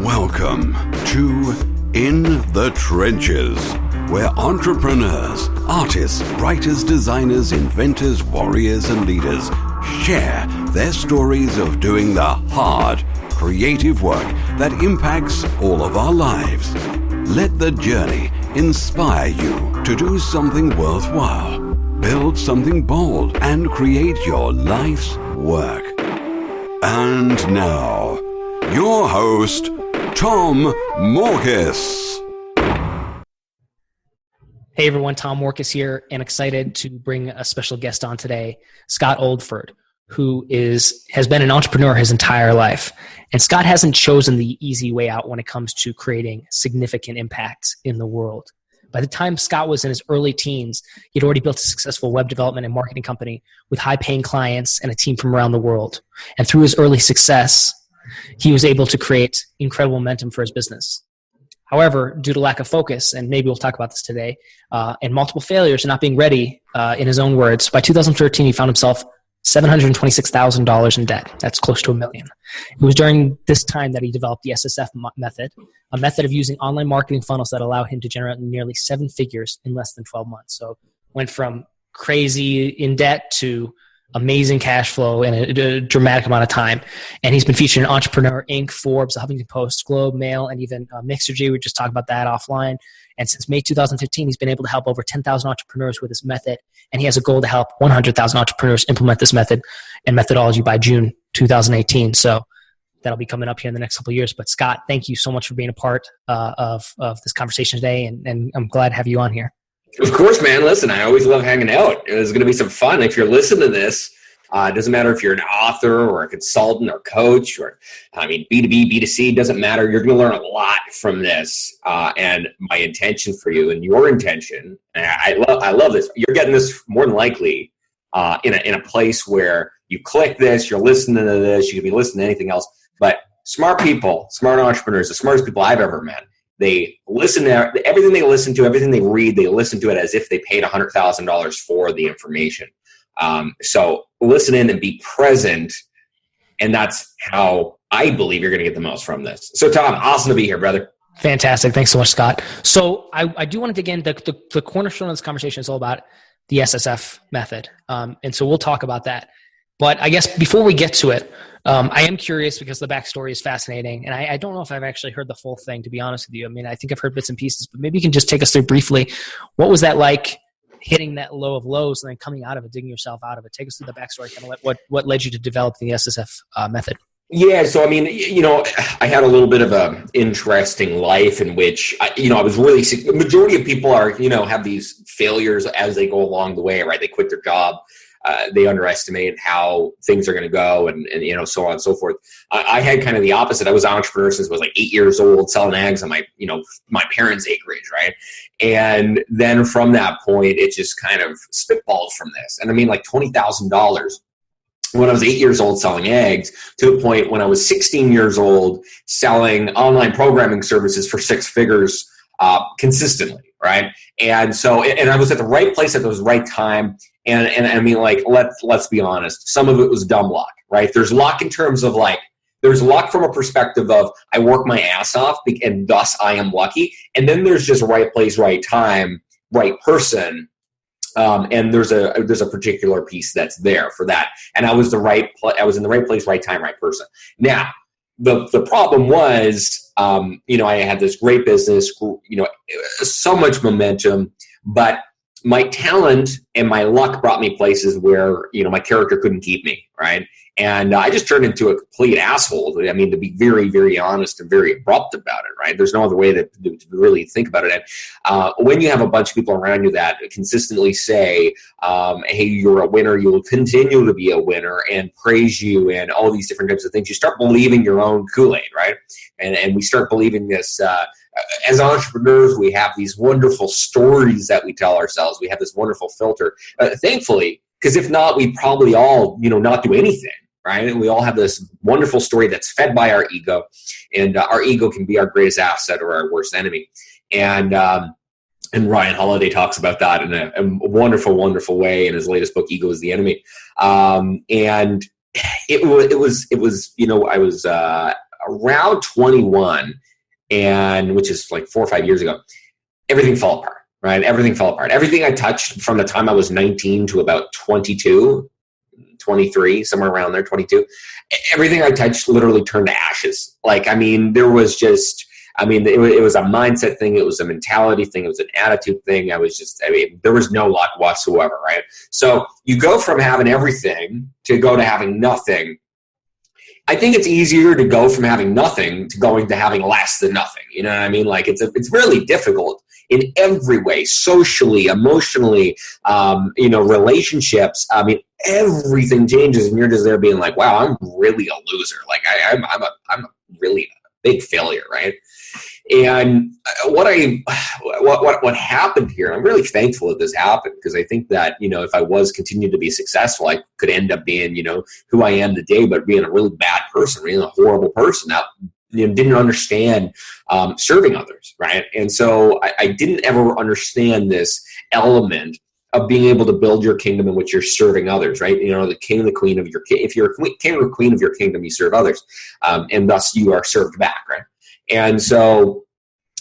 Welcome to In the Trenches, where entrepreneurs, artists, writers, designers, inventors, warriors, and leaders share their stories of doing the hard, creative work that impacts all of our lives. Let the journey inspire you to do something worthwhile, build something bold, and create your life's work. And now, your host, Tom Morkis. Hey everyone, Tom Morkis here, and excited to bring a special guest on today, Scott Oldford, who has been an entrepreneur his entire life. And Scott hasn't chosen the easy way out when it comes to creating significant impacts in the world. By the time Scott was in his early teens, he'd already built a successful web development and marketing company with high-paying clients and a team from around the world. And through his early success, he was able to create incredible momentum for his business. However, due to lack of focus, and maybe we'll talk about this today, and multiple failures and not being ready, in his own words, by 2013, he found himself $726,000 in debt. That's close to $1 million. It was during this time that he developed the SSF Method, a method of using online marketing funnels that allowed him to generate nearly 7 figures in less than 12 months. So went from crazy in debt to amazing cash flow in a dramatic amount of time. And he's been featured in Entrepreneur, Inc., Forbes, the Huffington Post, Globe, Mail, and even Mixergy. We just talked about that offline. And since May 2015, he's been able to help over 10,000 entrepreneurs with his method. And he has a goal to help 100,000 entrepreneurs implement this method and methodology by June 2018. So that'll be coming up here in the next couple of years. But Scott, thank you so much for being a part of this conversation today. And I'm glad to have you on here. Of course, man. Listen, I always love hanging out. It's going to be some fun. If you're listening to this, it doesn't matter if you're an author or a consultant or coach or, B2B, B2C, doesn't matter. You're going to learn a lot from this. And my intention for you and your intention, and I love this. You're getting this more than likely in a place where you click this, you're listening to this, you could be listening to anything else. But smart people, smart entrepreneurs, the smartest people I've ever met, they listen to everything they listen to, everything they read, they listen to it as if they paid $100,000 for the information. So listen in and be present. And that's how I believe you're going to get the most from this. So Tom, awesome to be here, brother. Fantastic. Thanks so much, Scott. So I do want to dig in. The cornerstone of this conversation is all about the SSF method. And so we'll talk about that. But I guess before we get to it, I am curious because the backstory is fascinating. And I don't know if I've actually heard the full thing, to be honest with you. I mean, I think I've heard bits and pieces, but maybe you can just take us through briefly. What was that like, hitting that low of lows and then coming out of it, digging yourself out of it? Take us through the backstory, kind of what led you to develop the SSF method. Yeah, so I had a little bit of an interesting life in which, I was really, the majority of people have these failures as they go along the way, right? They quit their job. They underestimate how things are going to go and so on and so forth. I had kind of the opposite. I was an entrepreneur since I was like 8 years old, selling eggs on my parents' acreage, right? And then from that point, it just kind of spitballed from this. And like $20,000 when I was 8 years old selling eggs to the point when I was 16 years old selling online programming services for 6 figures consistently, right? And so, and I was at the right place at the right time. And let's be honest, some of it was dumb luck, right? There's luck in terms of there's luck from a perspective of I work my ass off and thus I am lucky. And then there's just right place, right time, right person. And there's a particular piece that's there for that. And I was I was in the right place, right time, right person. Now, the problem was, I had this great business, so much momentum, but my talent and my luck brought me places where, my character couldn't keep me, right? And I just turned into a complete asshole. To be very, very honest and very abrupt about it, right? There's no other way to really think about it. And when you have a bunch of people around you that consistently say, hey, you're a winner, you will continue to be a winner, and praise you and all these different types of things, you start believing your own Kool-Aid, right? And we start believing this. As entrepreneurs, we have these wonderful stories that we tell ourselves. We have this wonderful filter. Thankfully, because if not, we'd probably all, not do anything, right? And we all have this wonderful story that's fed by our ego. And our ego can be our greatest asset or our worst enemy. And Ryan Holiday talks about that in a wonderful, wonderful way in his latest book, Ego is the Enemy. And it was, I was around 21, and which is like 4 or 5 years ago, everything fell apart, right? Everything fell apart. Everything I touched from the time I was 19 to about 22, 23, somewhere around there, 22, everything I touched literally turned to ashes. Like, I mean, there was just, I mean, it was a mindset thing. It was a mentality thing. It was an attitude thing. There was no luck whatsoever, right? So you go from having everything to go to having nothing. I think it's easier to go from having nothing to going to having less than nothing. You know what I mean? Like, it's really difficult in every way, socially, emotionally, relationships. I mean, everything changes, and you're just there being like, wow, I'm really a loser. Like, I'm a really big failure, right? And what happened here, I'm really thankful that this happened, because I think that, if I was continued to be successful, I could end up being, who I am today, but being a really bad person, being a horrible person that didn't understand serving others, right? And so I didn't ever understand this element of being able to build your kingdom in which you're serving others, right? The king and the queen of your if you're a king or queen of your kingdom, you serve others, and thus you are served back, right? And so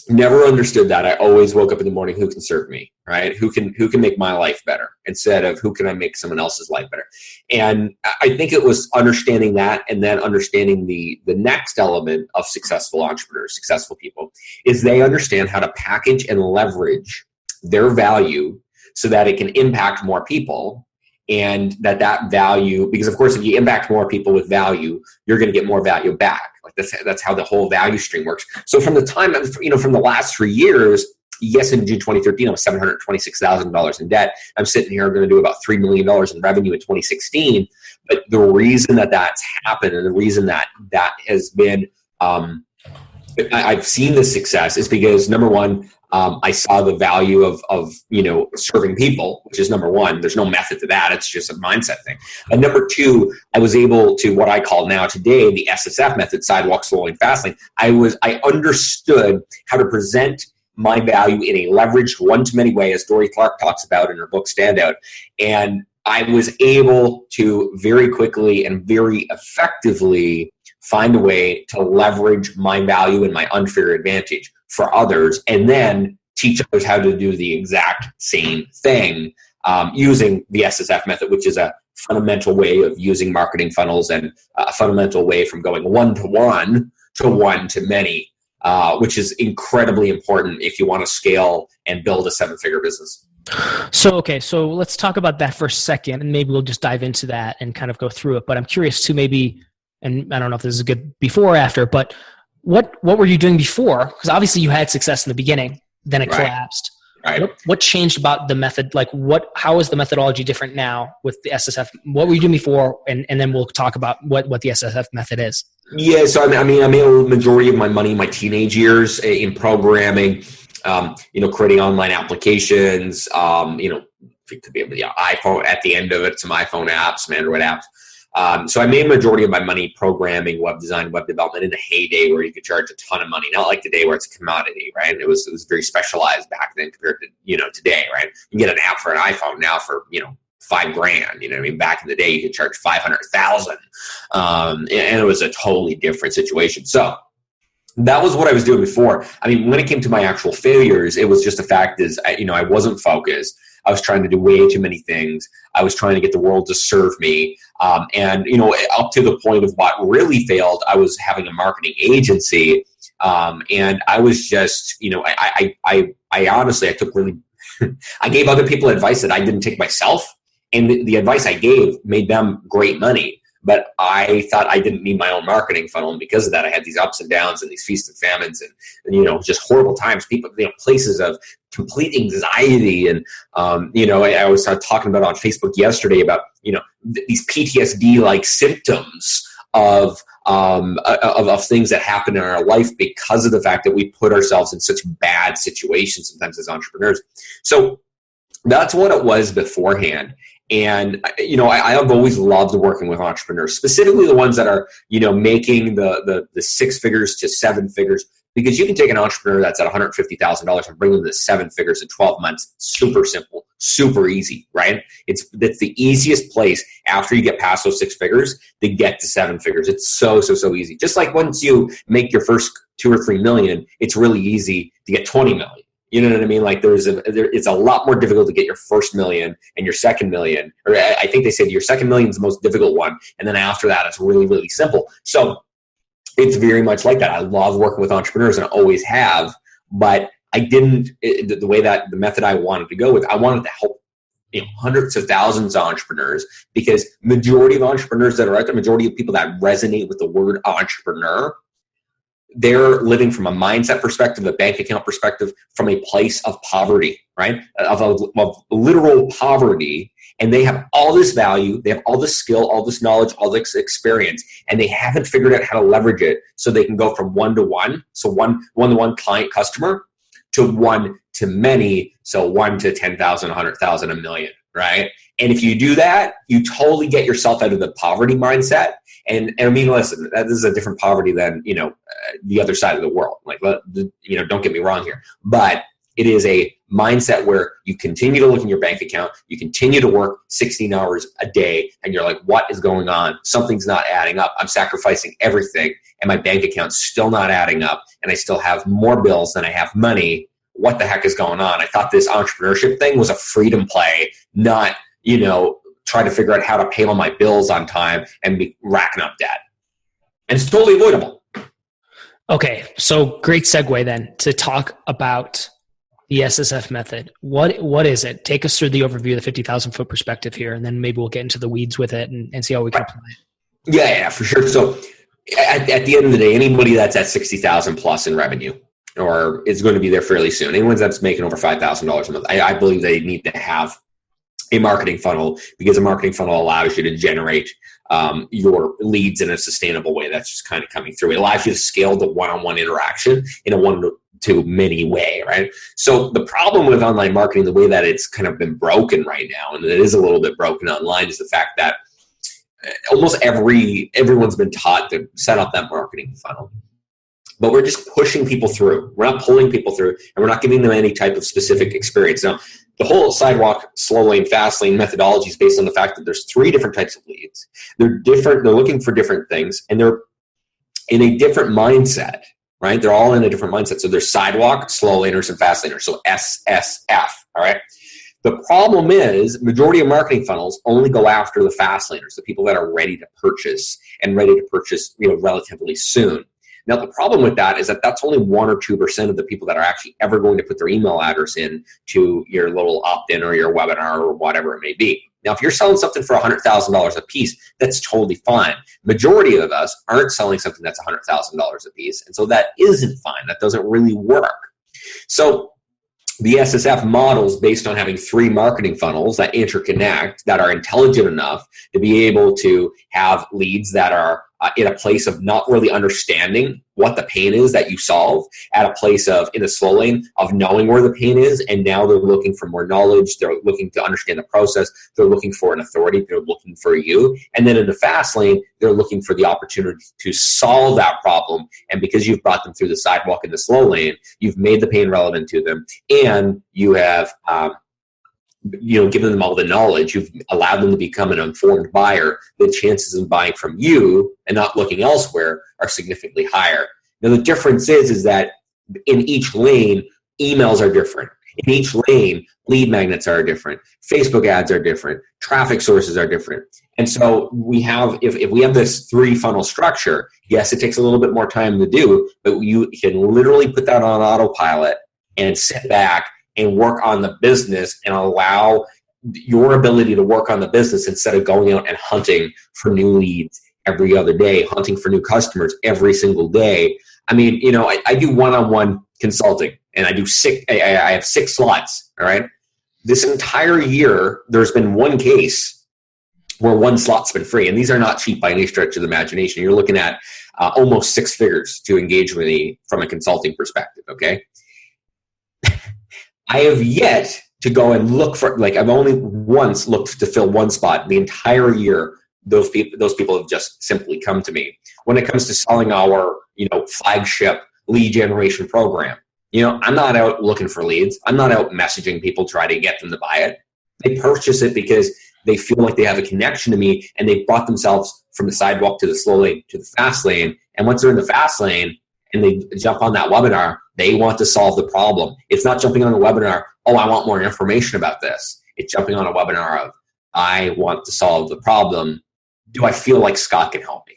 never understood that. I always woke up in the morning, who can serve me, right? Who can make my life better, instead of who can I make someone else's life better? And I think it was understanding that, and then understanding the next element of successful entrepreneurs, successful people, is they understand how to package and leverage their value so that it can impact more people. And that value, because of course, if you impact more people with value, you're going to get more value back. Like that's how the whole value stream works. So from the time, from the last 3 years, yes, in June 2013, I was $726,000 in debt. I'm sitting here going to do about $3 million in revenue in 2016. But the reason that that's happened, and the reason that has been, I've seen the success, is because, number one, I saw the value of serving people, which is number one. There's no method to that. It's just a mindset thing. And number two, I was able to, what I call now today, the SSF method, sidewalk, slowing, fasting. I understood how to present my value in a leveraged one-to-many way, as Dory Clark talks about in her book Standout. And I was able to very quickly and very effectively find a way to leverage my value and my unfair advantage for others, and then teach others how to do the exact same thing using the SSF method, which is a fundamental way of using marketing funnels, and a fundamental way from going one-to-one to one-to-many, which is incredibly important if you want to scale and build a seven-figure business. So let's talk about that for a second, and maybe we'll just dive into that and kind of go through it. But I'm curious to maybe, and I don't know if this is a good before or after, but what were you doing before? Because obviously you had success in the beginning, then it collapsed. Right. What changed about the method? Like how is the methodology different now with the SSF? What were you doing before? And then we'll talk about what the SSF method is. Yeah. So I made a majority of my money in my teenage years in programming, creating online applications, it could be iPhone at the end of it, some iPhone apps, some Android apps. So I made a majority of my money programming, web design, web development in the heyday where you could charge a ton of money. Not like today where it's a commodity, right? It was very specialized back then compared to, today, right? You can get an app for an iPhone now for, $5,000. Back in the day you could charge 500,000. And it was a totally different situation. So that was what I was doing before. When it came to my actual failures, it was just the fact is, I wasn't focused. I was trying to do way too many things. I was trying to get the world to serve me. And up to the point of what really failed, I was having a marketing agency. And I was just, I honestly, I took really, I gave other people advice that I didn't take myself. And the advice I gave made them great money. But I thought I didn't need my own marketing funnel. And because of that, I had these ups and downs and these feasts and famines and just horrible times, people, places of complete anxiety. And, I was talking about on Facebook yesterday about, these PTSD-like symptoms of things that happen in our life because of the fact that we put ourselves in such bad situations sometimes as entrepreneurs. So that's what it was beforehand. And, I have always loved working with entrepreneurs, specifically the ones that are, making the 6 figures to 7 figures, because you can take an entrepreneur that's at $150,000 and bring them to 7 figures in 12 months. Super simple, super easy, right? It's the easiest place after you get past those 6 figures to get to 7 figures. It's so easy. Just like once you make your first 2 or 3 million, it's really easy to get 20 million. You know what I mean? Like it's a lot more difficult to get your first million and your second million, or I think they say your second million is the most difficult one. And then after that, it's really simple. So it's very much like that. I love working with entrepreneurs and I always have, but I didn't, the way that the method I wanted to go with, I wanted to help hundreds of thousands of entrepreneurs, because majority of entrepreneurs that are out there, majority of people that resonate with the word entrepreneur, they're living from a mindset perspective, a bank account perspective, from a place of poverty, right? Of literal poverty. And they have all this value, they have all this skill, all this knowledge, all this experience, and they haven't figured out how to leverage it so they can go from one-to-one, so one-to-one client customer, to one-to-many, so 1 to 10,000, 100,000, 1 million, right? And if you do that, you totally get yourself out of the poverty mindset. And I mean, listen, this is a different poverty than, the other side of the world. Like, don't get me wrong here, but it is a mindset where you continue to look in your bank account, you continue to work 16 hours a day, and you're like, what is going on? Something's not adding up. I'm sacrificing everything, and my bank account's still not adding up, and I still have more bills than I have money. What the heck is going on? I thought this entrepreneurship thing was a freedom play, not, try to figure out how to pay all my bills on time and be racking up debt. And it's totally avoidable. Okay, so great segue then to talk about the SSF method. What is it? Take us through the overview, the 50,000 foot perspective here, and then maybe we'll get into the weeds with it and see how we can apply it. Yeah, for sure. So at the end of the day, anybody that's at 60,000 plus in revenue, or is going to be there fairly soon, anyone that's making over $5,000 a month, I believe they need to have a marketing funnel, because a marketing funnel allows you to generate your leads in a sustainable way. That's just kind of coming through. It allows you to scale the one-on-one interaction in a one-to-many way, right? So the problem with online marketing, the way that it's kind of been broken right now, and it is a little bit broken online, is the fact that almost everyone's been taught to set up that marketing funnel. But we're just pushing people through. We're not pulling people through, and we're not giving them any type of specific experience. Now, the whole sidewalk, slow lane, fast lane methodology is based on the fact that there's 3 different types of leads. They're different. They're looking for different things, and they're in a different mindset, right? They're all in a different mindset. So there's sidewalk, slow laners, and fast laners. So SSF, all right? The problem is majority of marketing funnels only go after the fast laners, the people that are ready to purchase and ready to purchase, relatively soon. Now, the problem with that is that that's only 1 or 2% of the people that are actually ever going to put their email address in to your little opt-in or your webinar or whatever it may be. Now, if you're selling something for $100,000 a piece, that's totally fine. Majority of us aren't selling something that's $100,000 a piece, and so that isn't fine. That doesn't really work. So the SSF model is based on having 3 marketing funnels that interconnect, that are intelligent enough to be able to have leads that are in a place of not really understanding what the pain is that you solve, at a place of, in the slow lane, of knowing where the pain is, and now they're looking for more knowledge, they're looking to understand the process, they're looking for an authority, they're looking for you. And then in the fast lane, they're looking for the opportunity to solve that problem, and because you've brought them through the sidewalk in the slow lane, you've made the pain relevant to them, and you have given them all the knowledge, you've allowed them to become an informed buyer, the chances of buying from you and not looking elsewhere are significantly higher. Now, the difference is that in each lane, emails are different. In each lane, lead magnets are different. Facebook ads are different. Traffic sources are different. And so we have, if we have this 3 funnel structure, yes, it takes a little bit more time to do, but you can literally put that on autopilot and sit back and work on the business and allow your ability to work on the business instead of going out and hunting for new leads every other day, hunting for new customers every single day. I mean, I do one-on-one consulting, and I have 6 slots, all right? This entire year, there's been 1 case where 1 slot's been free, and these are not cheap by any stretch of the imagination. You're looking at almost 6 figures to engage with me from a consulting perspective, okay? I have yet to go and look for, I've only once looked to fill 1 spot the entire year. Those people have just simply come to me. When it comes to selling our, flagship lead generation program, I'm not out looking for leads. I'm not out messaging people trying to get them to buy it. They purchase it because they feel like they have a connection to me, and they brought themselves from the sidewalk to the slow lane to the fast lane. And once they're in the fast lane and they jump on that webinar, they want to solve the problem. It's not jumping on a webinar, oh, I want more information about this. It's jumping on a webinar of, I want to solve the problem. Do I feel like Scott can help me?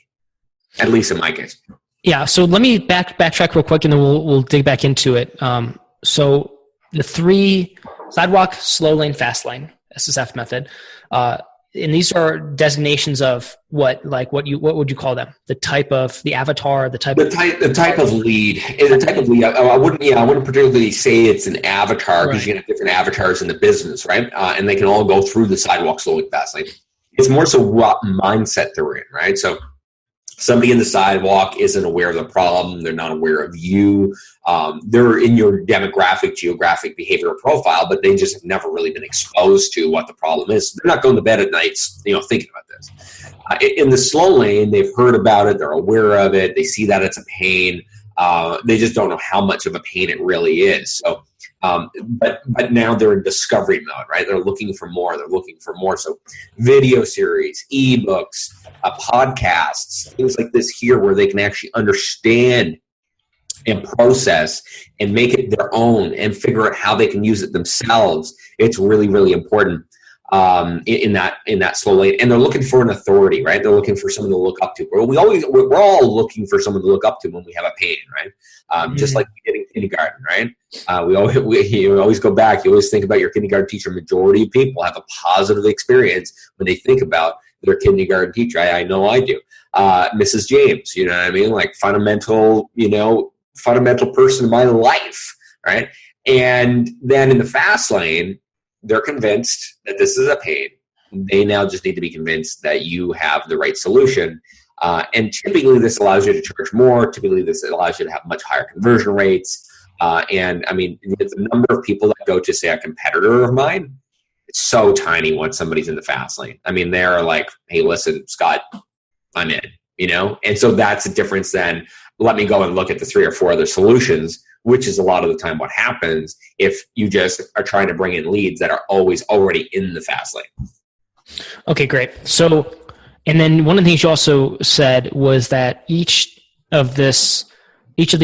At least in my case. Yeah. So let me backtrack real quick, and then we'll dig back into it. So the 3: sidewalk, slow lane, fast lane, SSF method. And these are designations of what would you call them? The type of the avatar, the type of lead. The type of lead. I wouldn't particularly say it's an avatar, because you can have different avatars in the business, right? And they can all go through the sidewalk, slow lane, fast lane. It's more so what mindset they're in, right? So somebody in the sidewalk isn't aware of the problem. They're not aware of you. They're in your demographic, geographic, behavioral profile, but they just have never really been exposed to what the problem is. They're not going to bed at night, thinking about this. In the slow lane, they've heard about it. They're aware of it. They see that it's a pain. They just don't know how much of a pain it really is. So, but now they're in discovery mode, right? They're looking for more. So video series, ebooks, podcasts, things like this here, where they can actually understand and process and make it their own and figure out how they can use it themselves. It's really, really important in that slow lane. And they're looking for an authority, right? They're looking for someone to look up to. We're all looking for someone to look up to when we have a pain, right? Just like we did in kindergarten, right? You always go back. You always think about your kindergarten teacher. Majority of people have a positive experience when they think about their kindergarten teacher. I know I do. Mrs. James, you know what I mean? Like fundamental person in my life, right? And then in the fast lane, they're convinced that this is a pain. They now just need to be convinced that you have the right solution. And typically this allows you to charge more. Typically this allows you to have much higher conversion rates. And I mean, the number of people that go to, say, a competitor of mine, it's so tiny once somebody's in the fast lane. I mean, they're like, hey, listen, Scott, I'm in, And so that's the difference then. Let me go and look at the 3 or 4 other solutions, which is a lot of the time what happens if you just are trying to bring in leads that are always already in the fast lane. Okay, great. So, and then one of the things you also said was that each of these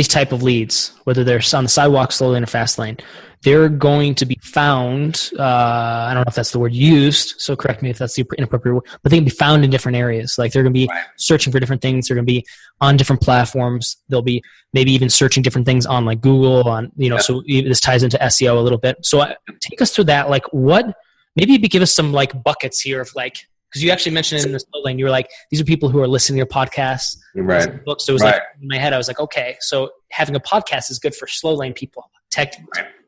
type of leads, whether they're on the sidewalk, slow lane, or fast lane, they're going to be found, I don't know if that's the word used, so correct me if that's the inappropriate word, but they can be found in different areas. Like they're going to be searching for different things. They're going to be on different platforms. They'll be maybe even searching different things on like Google, so this ties into SEO a little bit. So take us through that. Like maybe give us some like buckets here of like, because you actually mentioned it in the slow lane, you were like, these are people who are listening to your podcasts, right? Books. So it was like in my head, I was like, okay, so having a podcast is good for slow lane people,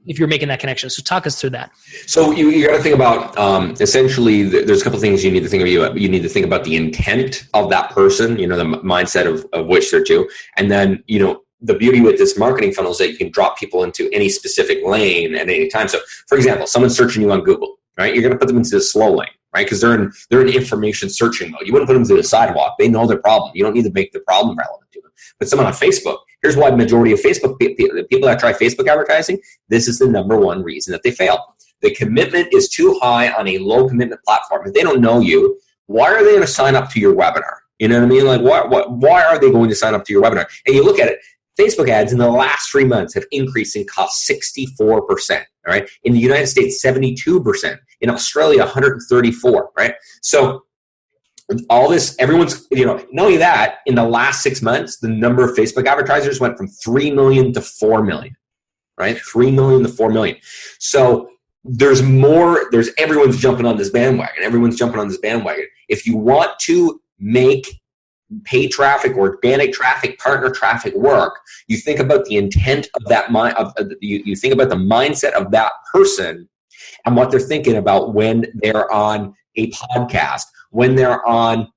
if you're making that connection. So talk us through that. So you got to think about essentially. There's a couple of things you need to think about. You need to think about the intent of that person. The mindset of which they're to, and then the beauty with this marketing funnel is that you can drop people into any specific lane at any time. So, for example, someone's searching you on Google, right? You're going to put them into the slow lane, right? Because they're in information searching mode. You wouldn't put them to the sidewalk. They know their problem. You don't need to make the problem relevant to them. But someone on Facebook, here's why the majority of Facebook the people that try Facebook advertising, this is the number one reason that they fail. The commitment is too high on a low commitment platform. If they don't know you, why are they going to sign up to your webinar? You know what I mean? Like, why are they going to sign up to your webinar? And you look at it, Facebook ads in the last 3 months have increased in cost 64%. All right. In the United States, 72%. In Australia, 134%. Right. So all this, everyone's, not only that, in the last 6 months, the number of Facebook advertisers went from 3 million to 4 million. Right. 3 million to 4 million. So there's everyone's jumping on this bandwagon. If you want to make paid traffic, organic traffic, partner traffic work, you think about the intent of that you think about the mindset of that person and what they're thinking about when they're on a podcast, when they're on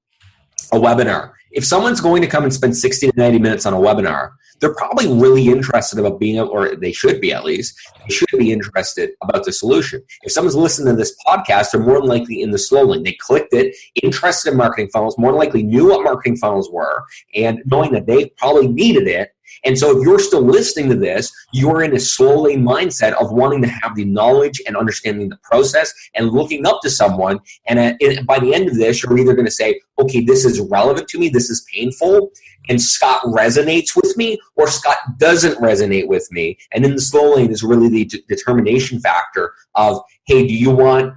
a webinar. If someone's going to come and spend 60 to 90 minutes on a webinar, they're probably really interested about being, or they should be at least, they should be interested about the solution. If someone's listening to this podcast, they're more than likely in the slow lane. They clicked it, interested in marketing funnels, more than likely knew what marketing funnels were, and knowing that they probably needed it. And so if you're still listening to this, you're in a slow lane mindset of wanting to have the knowledge and understanding the process and looking up to someone. And by the end of this, you're either going to say, okay, this is relevant to me, this is painful, and Scott resonates with me, or Scott doesn't resonate with me. And in the slow lane is really the determination factor of, hey, do you want,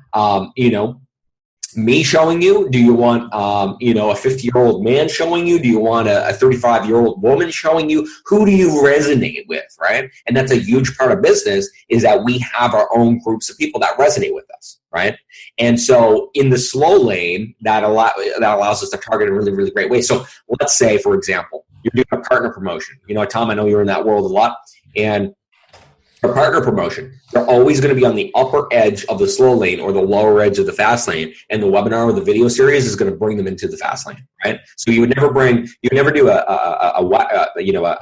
me showing you? Do you want, a 50-year-old man showing you? Do you want a 35-year-old woman showing you? Who do you resonate with, right? And that's a huge part of business, is that we have our own groups of people that resonate with us, right? And so in the slow lane, that allows us to target in a really, really great way. So let's say, for example, you're doing a partner promotion. Tom, I know you're in that world a lot. And a partner promotion, they're always going to be on the upper edge of the slow lane or the lower edge of the fast lane, and the webinar or the video series is going to bring them into the fast lane, right? So you would never do a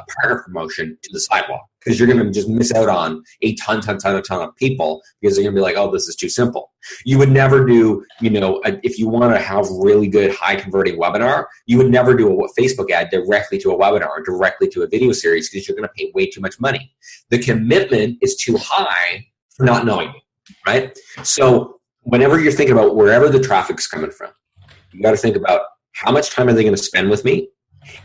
partner promotion to the sidewalk, because you're going to just miss out on a ton of people, because they're going to be like, oh, this is too simple. You would never do, if you want to have really good high converting webinar, you would never do a Facebook ad directly to a webinar or directly to a video series, because you're going to pay way too much money. The commitment is too high for not knowing you, right? So whenever you're thinking about wherever the traffic's coming from, you got to think about how much time are they going to spend with me,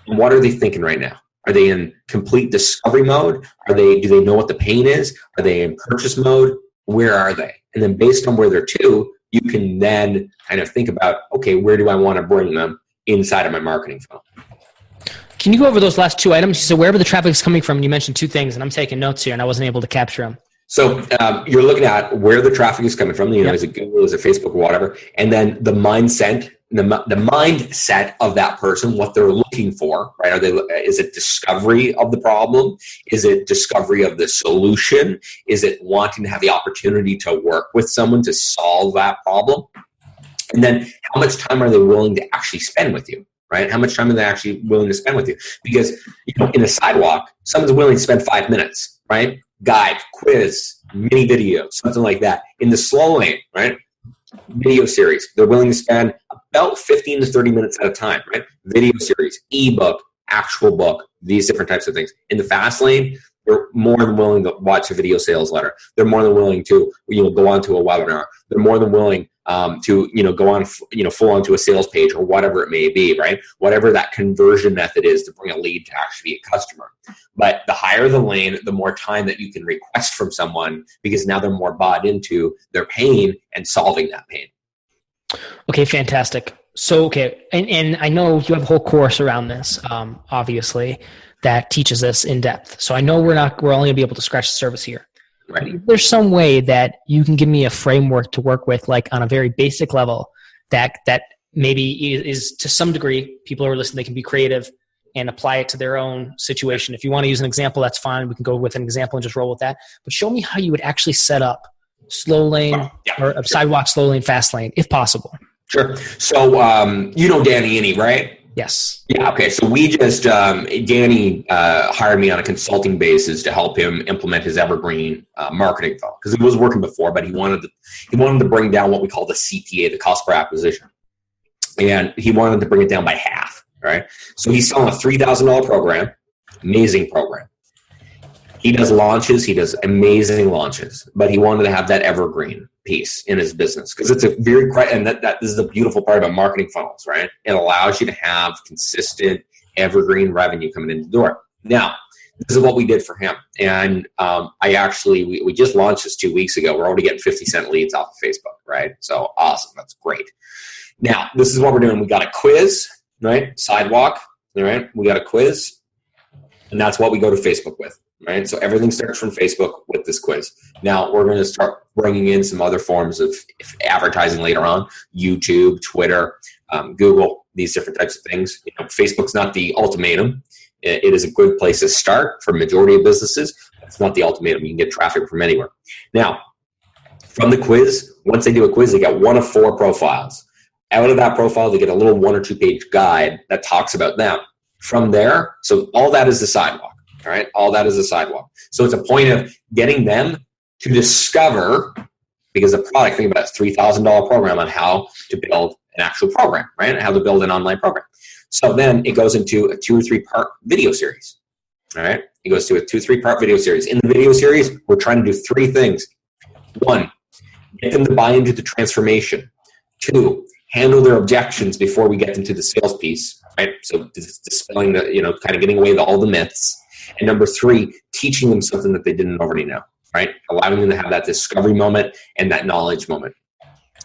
and what are they thinking right now? Are they in complete discovery mode? Do they know what the pain is? Are they in purchase mode? Where are they? And then based on where they're to, you can then kind of think about, okay, where do I want to bring them inside of my marketing funnel? Can you go over those last two items? So wherever the traffic is coming from, you mentioned two things, and I'm taking notes here, and I wasn't able to capture them. So you're looking at where the traffic is coming from. Is it Google, is it Facebook, whatever, and then the mindset of that person, what they're looking for, right? Is it discovery of the problem? Is it discovery of the solution? Is it wanting to have the opportunity to work with someone to solve that problem? And then how much time are they willing to actually spend with you, right? How much time are they actually willing to spend with you? Because in a sidewalk, someone's willing to spend 5 minutes, right? Guide, quiz, mini video, something like that. In the slow lane, right? Video series, they're willing to spend about 15 to 30 minutes at a time, right? Video series, ebook, actual book, these different types of things. In the fast lane, they're more than willing to watch a video sales letter. They're more than willing to, go onto a webinar. They're more than willing to, go on, full onto a sales page or whatever it may be, right? Whatever that conversion method is to bring a lead to actually be a customer. But the higher the lane, the more time that you can request from someone, because now they're more bought into their pain and solving that pain. Okay, fantastic. So, and I know you have a whole course around this, obviously, that teaches this in depth. So I know we're only going to be able to scratch the surface here. Right. But there's some way that you can give me a framework to work with, like on a very basic level, that maybe is to some degree, people who are listening, they can be creative and apply it to their own situation. If you want to use an example, that's fine. We can go with an example and just roll with that. But show me how you would actually set up slow lane or sidewalk, slow lane, fast lane, if possible. Sure. So, Danny Inney, right? Yes. Yeah. Okay. So we just, Danny hired me on a consulting basis to help him implement his evergreen marketing funnel, because he was working before, but he wanted to bring down what we call the CPA, the cost per acquisition. And he wanted to bring it down by half. Right. So he's selling a $3,000 program, amazing program. He does launches. He does amazing launches, but he wanted to have that evergreen piece in his business, because it's a very, and this is the beautiful part about marketing funnels, right? It allows you to have consistent evergreen revenue coming in the door. Now, this is what we did for him. And we just launched this 2 weeks ago. We're already getting 50-cent leads off of Facebook, right? So awesome. That's great. Now, this is what we're doing. We got a quiz, right? Sidewalk, all right? We got a quiz, and that's what we go to Facebook with. Right, so everything starts from Facebook with this quiz. Now we're going to start bringing in some other forms of advertising later on: YouTube, Twitter, Google, these different types of things. Facebook's not the ultimatum. It is a good place to start for majority of businesses. It's not the ultimatum. You can get traffic from anywhere. Now, from the quiz, once they do a quiz, they get 1 of 4 profiles. Out of that profile, they get a little 1 or 2 page guide that talks about them. From there, so all that is the sidewalk. All right. All that is a sidewalk. So it's a point of getting them to discover, because the product, think about it, it's $3,000 program on how to build an actual program, right? How to build an online program. So then it goes into a 2 or 3 part video series. All right. It goes to a 2 or 3 part video series. In the video series, we're trying to do 3 things. 1, get them to buy into the transformation. 2, handle their objections before we get them to the sales piece, right? So dispelling the, kind of getting away with all the myths. And number 3, teaching them something that they didn't already know, right? Allowing them to have that discovery moment and that knowledge moment.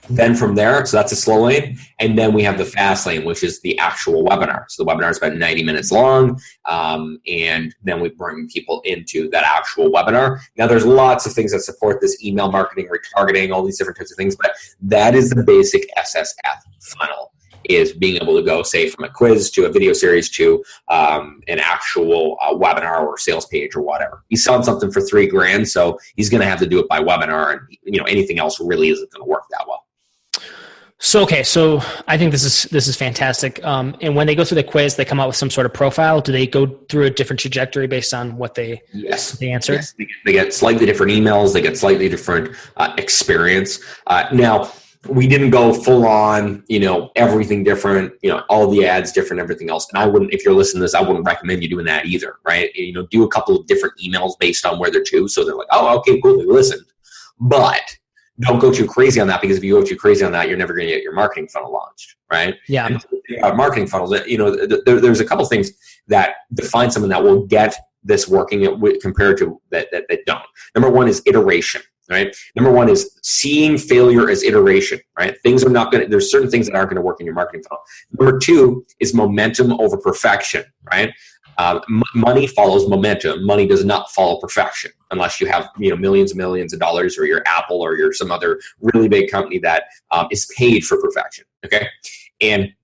Then from there, so that's a slow lane. And then we have the fast lane, which is the actual webinar. So the webinar is about 90 minutes long. And then we bring people into that actual webinar. Now there's lots of things that support this: email marketing, retargeting, all these different types of things. But that is the basic SSF funnel, is being able to go, say, from a quiz to a video series to an actual webinar or sales page or whatever. He's selling something for $3,000, so he's going to have to do it by webinar, and anything else really isn't going to work that well. So, okay, so I think this is fantastic. And when they go through the quiz, they come out with some sort of profile. Do they go through a different trajectory based on what they answer? Yes. They get slightly different emails. They get slightly different experience. Now, we didn't go full on, everything different, all the ads different, everything else. And I wouldn't, if you're listening to this, I wouldn't recommend you doing that either, right? Do a couple of different emails based on where they're to. So they're like, oh, okay, cool, they listened. But don't go too crazy on that, because if you go too crazy on that, you're never going to get your marketing funnel launched, right? Yeah. And marketing funnels, there's a couple things that define someone that will get this working compared to that don't. Number 1 is iteration, right? Number 1 is seeing failure as iteration, right? Things are not going to, there's certain things that aren't going to work in your marketing funnel. Number 2 is momentum over perfection, right? Money follows momentum. Money does not follow perfection unless you have millions and millions of dollars, or you're Apple, or you're some other really big company that is paid for perfection. Okay, and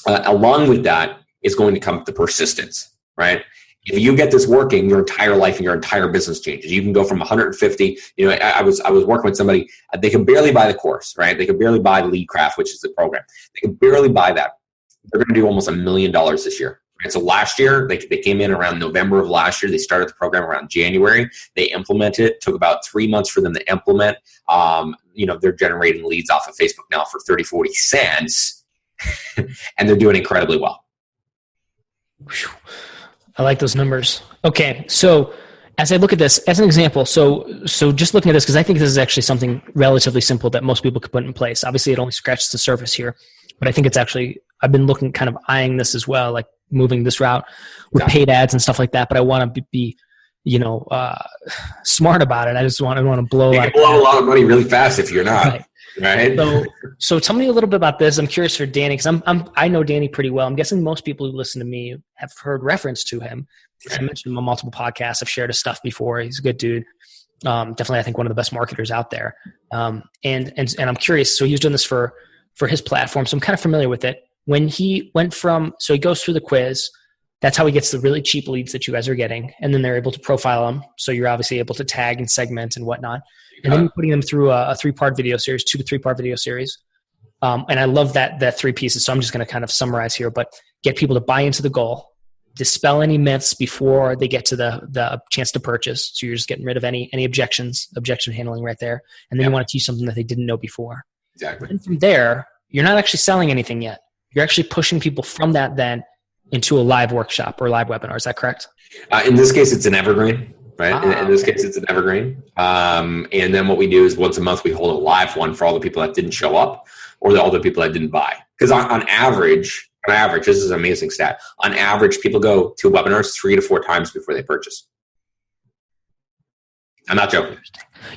along with that is going to come the persistence, right? If you get this working, your entire life and your entire business changes. You can go from 150. I was working with somebody. They could barely buy the course, right? They could barely buy LeadCraft, which is the program. They could barely buy that. They're going to do almost $1 million this year. And so last year, they came in around November of last year. They started the program around January. They implemented it. Took about 3 months for them to implement. They're generating leads off of Facebook now for 30, 40 cents. And they're doing incredibly well. I like those numbers. Okay, so as I look at this, as an example, so just looking at this, because I think this is actually something relatively simple that most people could put in place. Obviously, it only scratches the surface here, but I think it's actually, I've been looking, kind of eyeing this as well, like moving this route with paid ads and stuff like that. But I want to be smart about it. I just want to blow a lot of money really fast if you're not. Right. So tell me a little bit about this. I'm curious for Danny, because I know Danny pretty well. I'm guessing most people who listen to me have heard reference to him. I mentioned him on multiple podcasts. I've shared his stuff before. He's a good dude. Definitely, I think one of the best marketers out there. And I'm curious. So he was doing this for his platform. So I'm kind of familiar with it. When he went so he goes through the quiz. That's how he gets the really cheap leads that you guys are getting. And then they're able to profile them. So you're obviously able to tag and segment and whatnot. And then you're putting them through a 3-part video series, 2 to 3-part video series. And I love that 3 pieces. So I'm just going to kind of summarize here, but get people to buy into the goal, dispel any myths before they get to the chance to purchase. So you're just getting rid of any objection handling right there. And then you want to teach something that they didn't know before. Exactly. And from there, you're not actually selling anything yet. You're actually pushing people from that then into a live workshop or live webinar. Is that correct? In this case, it's an evergreen, right? In this case, it's an evergreen. And then what we do is once a month, we hold a live one for all the people that didn't show up or all the people that didn't buy. Because on average, this is an amazing stat. On average, people go to webinars 3 to 4 times before they purchase. I'm not joking.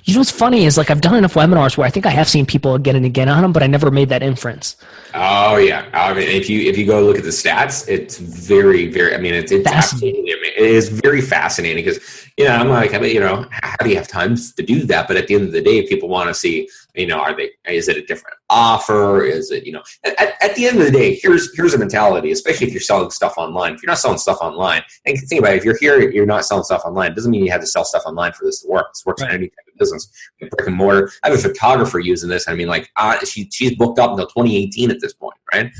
You know what's funny is, like, I've done enough webinars where I think I have seen people again and again on them, but I never made that inference. Oh yeah, I mean, if you go look at the stats, it's very, very. I mean, it's absolutely. It is very fascinating because I'm like, how do you have time to do that? But at the end of the day, people want to see, is it a different offer? Is it, at the end of the day, here's a mentality, especially if you're selling stuff online. If you're not selling stuff online, and think about it, if you're here, you're not selling stuff online. It doesn't mean you have to sell stuff online for this to work. This works in any type of business, brick and mortar. I have a photographer using this. I mean, like she's booked up until 2018 at this point, right?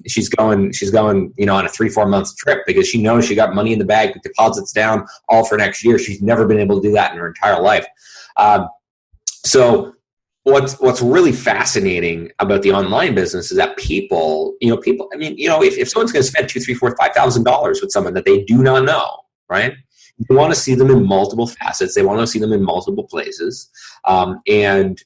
She's going, on a 3-4 month trip because she knows she got money in the bag, deposits down, all for next year. She's never been able to do that in her entire life. So what's really fascinating about the online business is that people, I mean, if someone's going to spend $2,000, $3,000, $5,000 with someone that they do not know, right? You want to see them in multiple facets. They want to see them in multiple places. It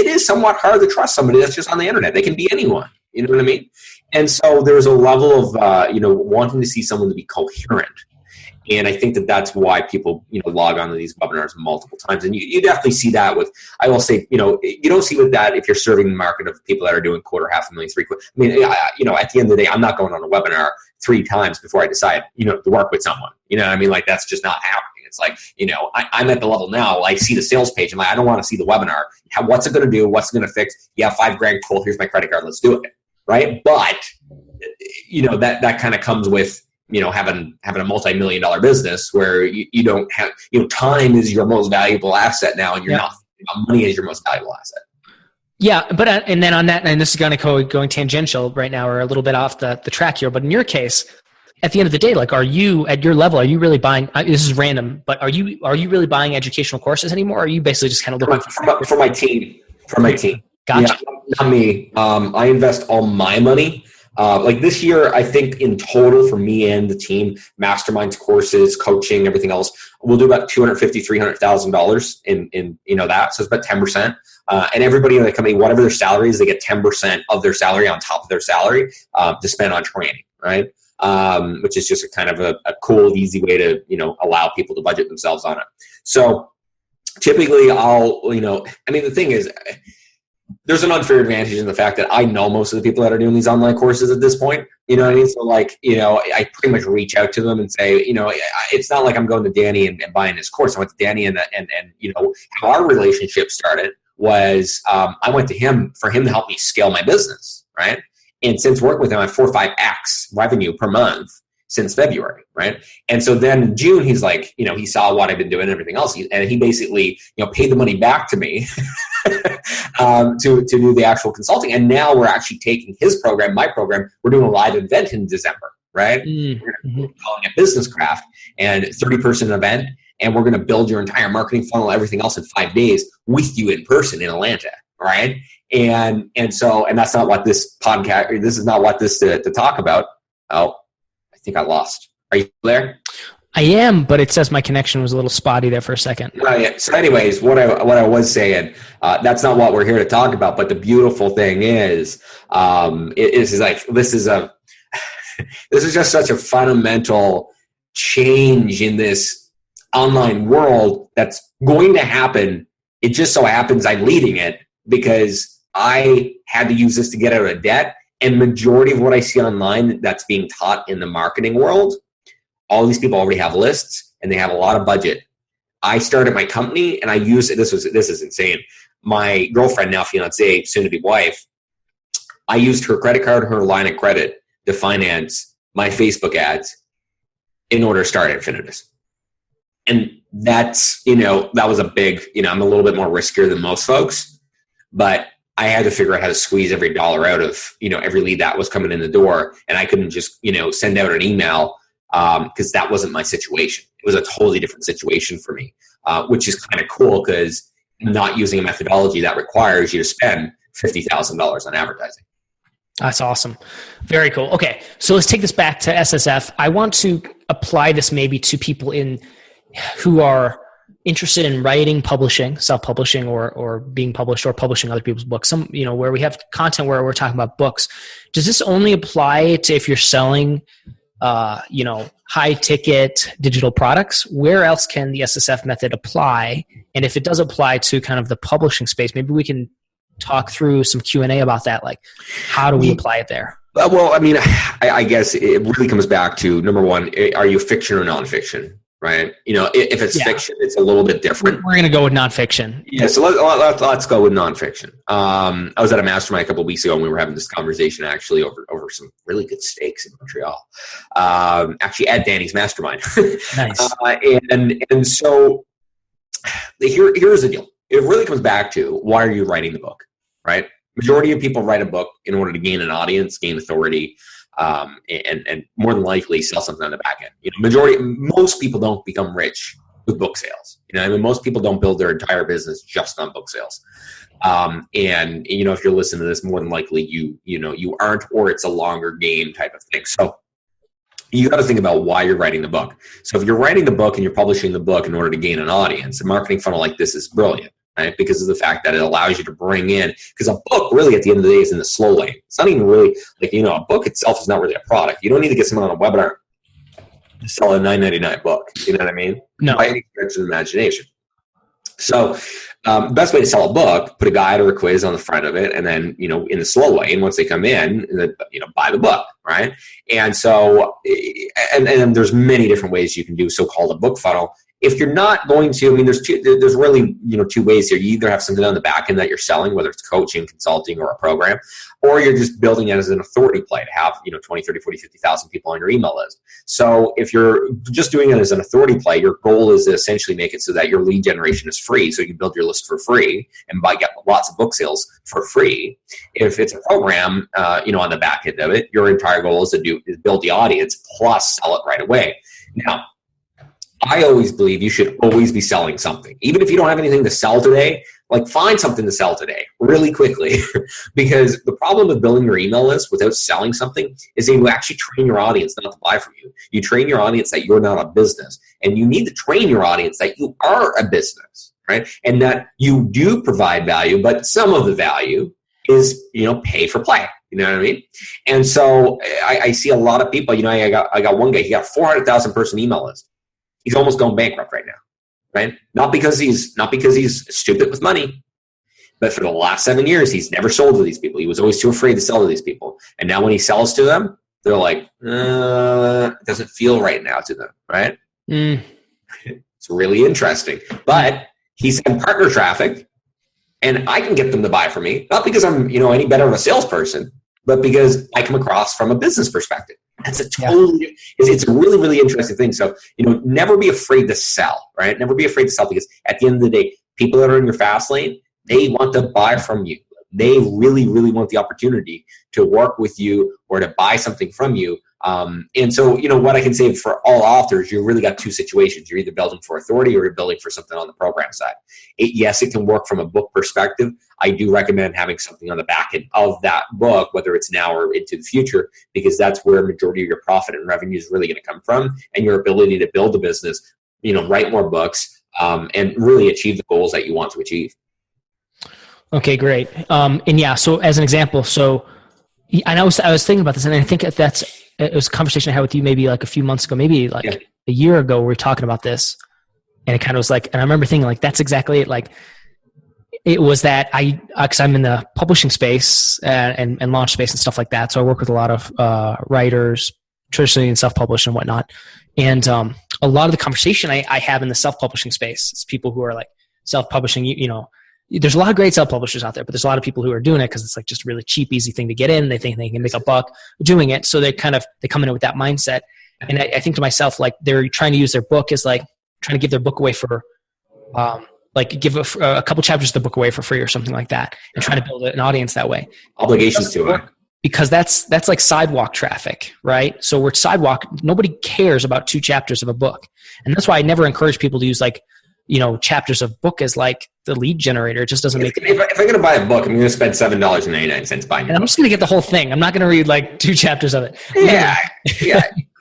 is somewhat hard to trust somebody that's just on the internet. They can be anyone. You know what I mean? And so there's a level of, wanting to see someone to be coherent. And I think that's why people, log on to these webinars multiple times. And you definitely see that with, I will say, you don't see with that if you're serving the market of people that are doing $250,000, $3,000. I mean, at the end of the day, I'm not going on a webinar 3 times before I decide, to work with someone. You know what I mean? Like, that's just not happening. It's like, I'm at the level now, I see the sales page. I'm like, I don't want to see the webinar. What's it going to do? What's it going to fix? Yeah, $5,000, cool. Here's my credit card. Let's do it. Right. But, that kind of comes with, having a multi-million-dollar business where you don't have, time is your most valuable asset now, and you're not, money is your most valuable asset. Yeah, but and then on that, and this is going to going tangential right now, or a little bit off the track here. But in your case, at the end of the day, like, are you at your level? Are you really buying? This is random, but are you really buying educational courses anymore? Or are you basically just kind of looking for my team? For my team, gotcha. Yeah, not me. I invest all my money. Like this year, I think in total for me and the team, masterminds, courses, coaching, everything else, we'll do about $250,000, $300,000 in that. So it's about 10%. And everybody in the company, whatever their salary is, they get 10% of their salary on top of their salary to spend on training, right? Which is just a kind of a cool, easy way to allow people to budget themselves on it. So typically, the thing is, there's an unfair advantage in the fact that I know most of the people that are doing these online courses at this point. You know what I mean? So I pretty much reach out to them and say, it's not like I'm going to Danny and buying his course. I went to Danny and how our relationship started was I went to him for him to help me scale my business, right? And since working with him, I have 4 or 5x revenue per month since February, right? And so then in June, he's like, he saw what I've been doing and everything else. And he basically, paid the money back to me to do the actual consulting. And now we're actually taking his program, my program. We're doing a live event in December, right? Mm-hmm. We're calling it Business Craft, and 30-person event. And we're going to build your entire marketing funnel, everything else in 5 days with you in person in Atlanta, right? And that's not what this podcast, this is not what this to talk about. Oh, I think I lost. Are you there? I am, but it says my connection was a little spotty there for a second. Oh, yeah. So anyways, what I was saying, that's not what we're here to talk about. But the beautiful thing is, this is just such a fundamental change in this online world that's going to happen. It just so happens I'm leading it because I had to use this to get out of debt. And majority of what I see online that's being taught in the marketing world, all these people already have lists and they have a lot of budget. I started my company and I used it. This is insane. My girlfriend, now fiance, soon to be wife, I used her credit card, her line of credit to finance my Facebook ads in order to start Infinitus. And that's, that was a big, I'm a little bit more riskier than most folks, but I had to figure out how to squeeze every dollar out of, every lead that was coming in the door. And I couldn't just, send out an email because that wasn't my situation. It was a totally different situation for me, which is kind of cool because I'm not using a methodology that requires you to spend $50,000 on advertising. That's awesome. Very cool. Okay. So let's take this back to SSF. I want to apply this maybe to people who are interested in writing, publishing, self-publishing, or being published, or publishing other people's books. Some, where we have content where we're talking about books. Does this only apply to if you're selling, high ticket digital products? Where else can the SSF method apply? And if it does apply to kind of the publishing space, maybe we can talk through some Q&A about that. Like, how do we apply it there? Well, I guess it really comes back to, number one, are you fiction or nonfiction? Right? If it's fiction, it's a little bit different. We're going to go with nonfiction. Yeah, so let's go with nonfiction. I was at a mastermind a couple of weeks ago, and we were having this conversation actually over some really good steaks in Montreal. Actually, at Danny's mastermind. Nice. And so here's the deal. It really comes back to, why are you writing the book, right? Majority of people write a book in order to gain an audience, gain authority, and more than likely sell something on the back end. Most people don't become rich with book sales. Most people don't build their entire business just on book sales. And if you're listening to this, more than likely you aren't, or it's a longer game type of thing. So you got to think about why you're writing the book. So if you're writing the book and you're publishing the book in order to gain an audience, a marketing funnel like this is brilliant, right? Because of the fact that it allows you to bring in, because a book really at the end of the day is in the slow lane. It's not even really a book itself is not really a product. You don't need to get someone on a webinar to sell a $9.99 book. You know what I mean? No. By any stretch of the imagination. So the best way to sell a book, put a guide or a quiz on the front of it, and then, in the slow lane, once they come in, buy the book, right? And so, and there's many different ways you can do so-called a book funnel. If you're not going to, there's really, two ways here. You either have something on the back end that you're selling, whether it's coaching, consulting, or a program, or you're just building it as an authority play to have, 20, 30, 40, 50,000 people on your email list. So if you're just doing it as an authority play, your goal is to essentially make it so that your lead generation is free. So you can build your list for free and get lots of book sales for free. If it's a program, on the back end of it, your entire goal is to build the audience plus sell it right away. Now, I always believe you should always be selling something. Even if you don't have anything to sell today, find something to sell today really quickly. Because the problem with building your email list without selling something is that you actually train your audience not to buy from you. You train your audience that you're not a business. And you need to train your audience that you are a business, right? And that you do provide value, but some of the value is, pay for play. You know what I mean? And so I see a lot of people, I got one guy, he got a 400,000 person email list. He's almost going bankrupt right now, right? Not because he's stupid with money, but for the last 7 years, he's never sold to these people. He was always too afraid to sell to these people. And now when he sells to them, they're like, it doesn't feel right now to them, right? It's really interesting. But he's in partner traffic, and I can get them to buy from me, not because I'm, any better of a salesperson, but because I come across from a business perspective. That's it's a really, really interesting thing. So, never be afraid to sell, right? Never be afraid to sell, because at the end of the day, people that are in your fast lane, they want to buy from you. They really, really want the opportunity to work with you or to buy something from you. And so, what I can say for all authors, you really got two situations. You're either building for authority or you're building for something on the program side. Yes, it can work from a book perspective. I do recommend having something on the back end of that book, whether it's now or into the future, because that's where a majority of your profit and revenue is really going to come from, and your ability to build a business, write more books, and really achieve the goals that you want to achieve. Okay, great. So as an example, and I was thinking about this, and I think it was a conversation I had with you maybe a few months ago, maybe a year ago, we were talking about this, and it kind of was and I remember thinking that's exactly it. It was that because I'm in the publishing space and launch space and stuff like that. So I work with a lot of writers, traditionally in self-published and whatnot. And a lot of the conversation I have in the self-publishing space is people who are self-publishing, there's a lot of great self-publishers out there, but there's a lot of people who are doing it because it's just a really cheap, easy thing to get in. They think they can make a buck doing it. So they come in with that mindset. And I think to myself, they're trying to use their book as trying to give their book away for, give a couple chapters of the book away for free or something like that, and trying to build an audience that way. Obligations to it. Because that's like sidewalk traffic, right? So we're sidewalk, nobody cares about 2 chapters of a book. And that's why I never encourage people to use chapters of book as the lead generator. It just doesn't make sense. If I'm going to buy a book, I'm going to spend $7.99 buying it. And I'm just going to get the whole thing. I'm not going to read 2 chapters of it. Yeah.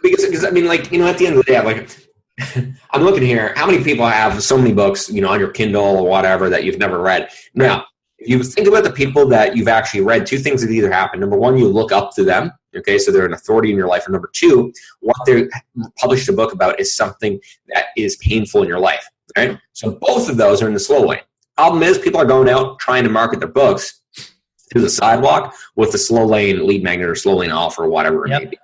Because at the end of the day, I'm looking here, how many people have so many books, on your Kindle or whatever that you've never read? Now, if you think about the people that you've actually read, 2 things that either happen. Number 1, you look up to them. Okay, so they're an authority in your life. Or number 2, what they published a book about is something that is painful in your life. Right? So both of those are in the slow lane. Problem is, people are going out trying to market their books to the sidewalk with the slow lane lead magnet or slow lane offer or whatever it may be.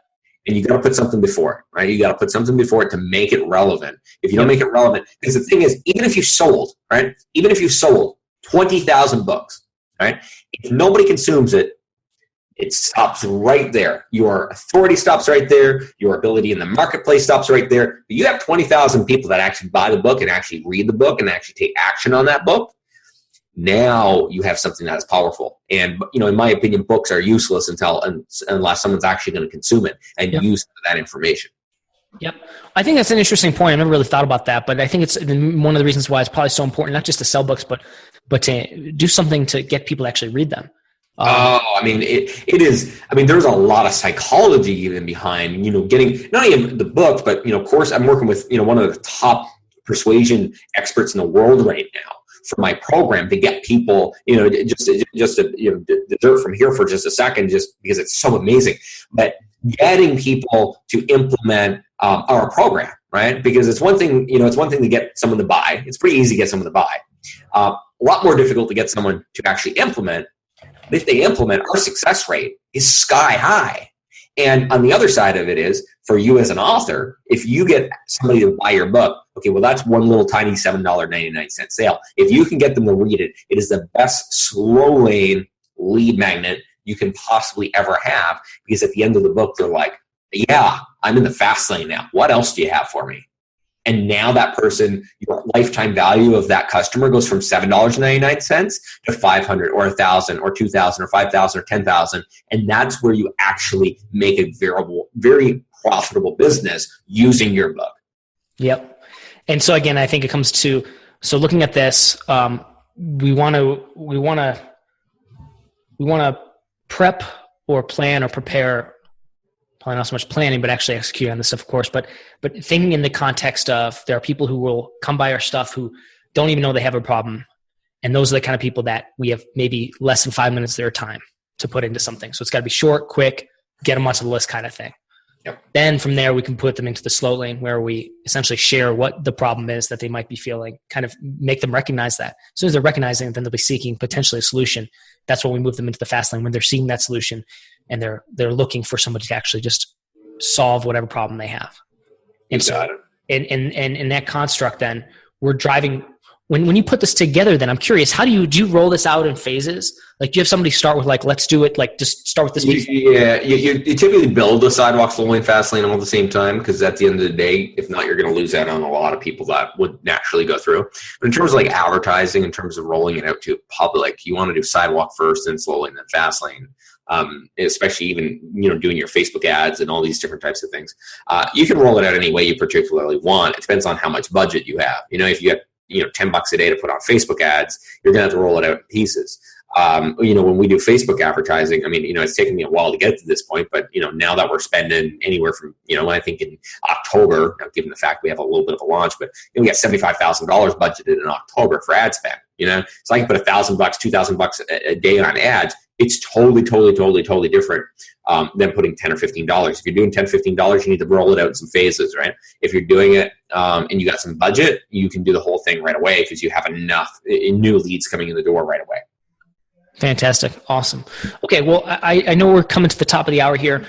And you got to put something before it, right? You got to put something before it to make it relevant. If you don't make it relevant, because the thing is, even if you sold, right? Even if you sold 20,000 books, right? If nobody consumes it, It stops right there. Your authority stops right there. Your ability in the marketplace stops right there. But you have 20,000 people that actually buy the book and actually read the book and actually take action on that book. Now you have something that is powerful. And, in my opinion, books are useless unless someone's actually going to consume it and use that information. Yep. I think that's an interesting point. I never really thought about that, but I think it's one of the reasons why it's probably so important, not just to sell books, but to do something to get people to actually read them. It is. There's a lot of psychology even behind, getting not even the books, but, of course, I'm working with, one of the top persuasion experts in the world right now for my program to get people, just to desert from here for just a second, just because it's so amazing. But getting people to implement our program, right? Because it's one thing, to get someone to buy. It's pretty easy to get someone to buy. A lot more difficult to get someone to actually implement. But if they implement, our success rate is sky high. And on the other side of it is, for you as an author, if you get somebody to buy your book, okay, well, that's one little tiny $7.99 sale. If you can get them to read it, it is the best slow lane lead magnet you can possibly ever have, because at the end of the book, they're like, yeah, I'm in the fast lane now. What else do you have for me? And now that person, your lifetime value of that customer goes from $7.99 to $500 or $1,000 or $2,000 or $5,000 or $10,000. And that's where you actually make a very profitable business using your book. Yep. And so again, I think it comes to, so looking at this, we want to prep or plan or prepare, probably not so much planning, but actually execute on this stuff, of course, but thinking in the context of, there are people who will come buy our stuff who don't even know they have a problem. And those are the kind of people that we have maybe less than 5 minutes of their time to put into something. So it's got to be short, quick, get them onto the list kind of thing. Yep. Then from there, we can put them into the slow lane where we essentially share what the problem is that they might be feeling, kind of make them recognize that. As soon as they're recognizing it, then they'll be seeking potentially a solution. That's when we move them into the fast lane, when they're seeing that solution and they're looking for somebody to actually just solve whatever problem they have. And so in that construct, then we're driving. When you put this together, then I'm curious, how do you roll this out in phases? Like, do you have somebody start with let's do it, just start with this piece? Yeah, you typically build the sidewalk, slow lane, fast lane all at the same time, because at the end of the day, if not, you're going to lose out on a lot of people that would naturally go through. But in terms of advertising, in terms of rolling it out to public, you want to do sidewalk first, then slow lane, then fast lane. Especially even, doing your Facebook ads and all these different types of things. You can roll it out any way you particularly want. It depends on how much budget you have. If you have, $10 a day to put on Facebook ads, you're going to have to roll it out in pieces. When we do Facebook advertising, it's taken me a while to get to this point, but, now that we're spending anywhere from, I think in October, now given the fact we have a little bit of a launch, but we got $75,000 budgeted in October for ad spend, so I can put $1,000, $2,000 a day on ads. It's totally different than putting $10 or $15. If you're doing $10, $15, you need to roll it out in some phases, right? If you're doing it and you got some budget, you can do the whole thing right away because you have enough new leads coming in the door right away. Fantastic. Awesome. Okay. Well, I know we're coming to the top of the hour here.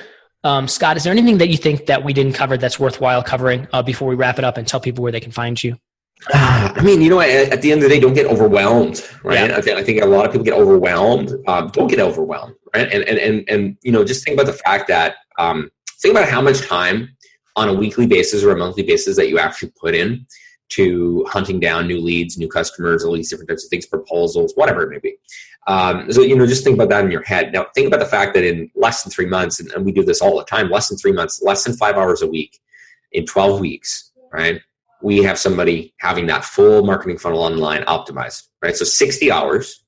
Scott, is there anything that you think that we didn't cover that's worthwhile covering before we wrap it up and tell people where they can find you? At the end of the day, don't get overwhelmed, right? Yeah. I think a lot of people get overwhelmed. Don't get overwhelmed, right? And just think about the fact that, think about how much time on a weekly basis or a monthly basis that you actually put in to hunting down new leads, new customers, all these different types of things, proposals, whatever it may be. Just think about that in your head. Now, think about the fact that in less than 3 months, and we do this all the time, less than 3 months, less than 5 hours a week, in 12 weeks, right? We have somebody having that full marketing funnel online optimized, right? So 60 hours,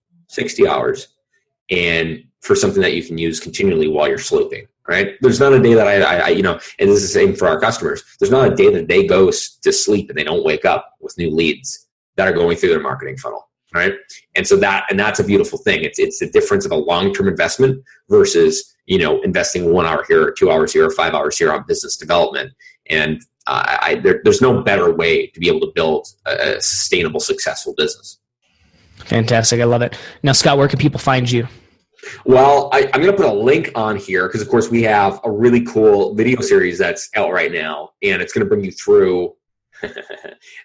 and for something that you can use continually while you're sleeping, right? There's not a day that I and this is the same for our customers. There's not a day that they go to sleep and they don't wake up with new leads that are going through their marketing funnel, right? And so that's a beautiful thing. It's the difference of a long-term investment versus, investing 1 hour here or 2 hours here or 5 hours here on business development. And there's no better way to be able to build a sustainable, successful business. Fantastic. I love it. Now, Scott, where can people find you? Well, I'm going to put a link on here because, of course, we have a really cool video series that's out right now, and it's going to bring you through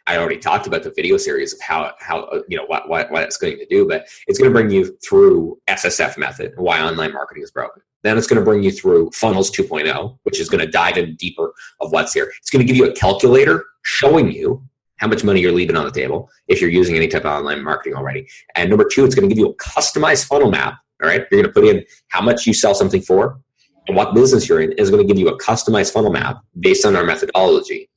I already talked about the video series of how what it's going to do, but it's going to bring you through SSF Method, why online marketing is broken. Then it's going to bring you through Funnels 2.0, which is going to dive in deeper of what's here. It's going to give you a calculator showing you how much money you're leaving on the table if you're using any type of online marketing already. And number two, it's going to give you a customized funnel map. All right, you're going to put in how much you sell something for and what business you're in. Is going to give you a customized funnel map based on our methodology.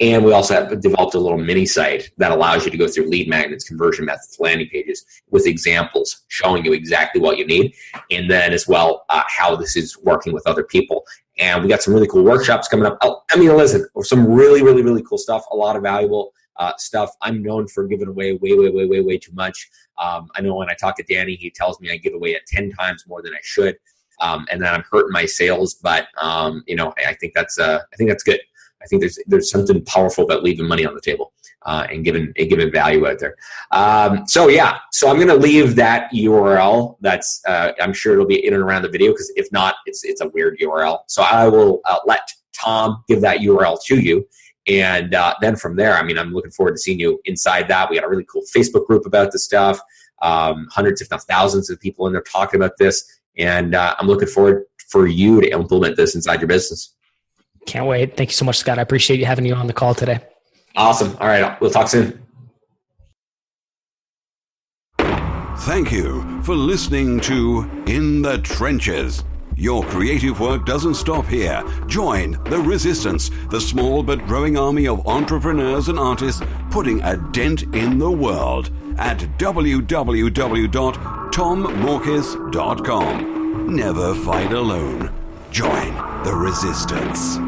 And we also have developed a little mini site that allows you to go through lead magnets, conversion methods, landing pages with examples showing you exactly what you need. And then as well, how this is working with other people. And we got some really cool workshops coming up. Listen, some really, really, really cool stuff. A lot of valuable stuff. I'm known for giving away way too much. I know when I talk to Danny, he tells me I give away at 10 times more than I should. And then I'm hurting my sales, but I think that's good. I think there's something powerful about leaving money on the table and giving value out there. So I'm going to leave that URL. That's I'm sure it'll be in and around the video, because if not, it's a weird URL. So I will let Tom give that URL to you. And then from there, I'm looking forward to seeing you inside that. We got a really cool Facebook group about this stuff. Hundreds, if not thousands of people in there talking about this. And I'm looking forward for you to implement this inside your business. Can't wait. Thank you so much, Scott. I appreciate you having you on the call today. Awesome. All right. We'll talk soon. Thank you for listening to In the Trenches. Your creative work doesn't stop here. Join the Resistance, the small but growing army of entrepreneurs and artists putting a dent in the world at www.tommorkis.com. Never fight alone. Join the Resistance.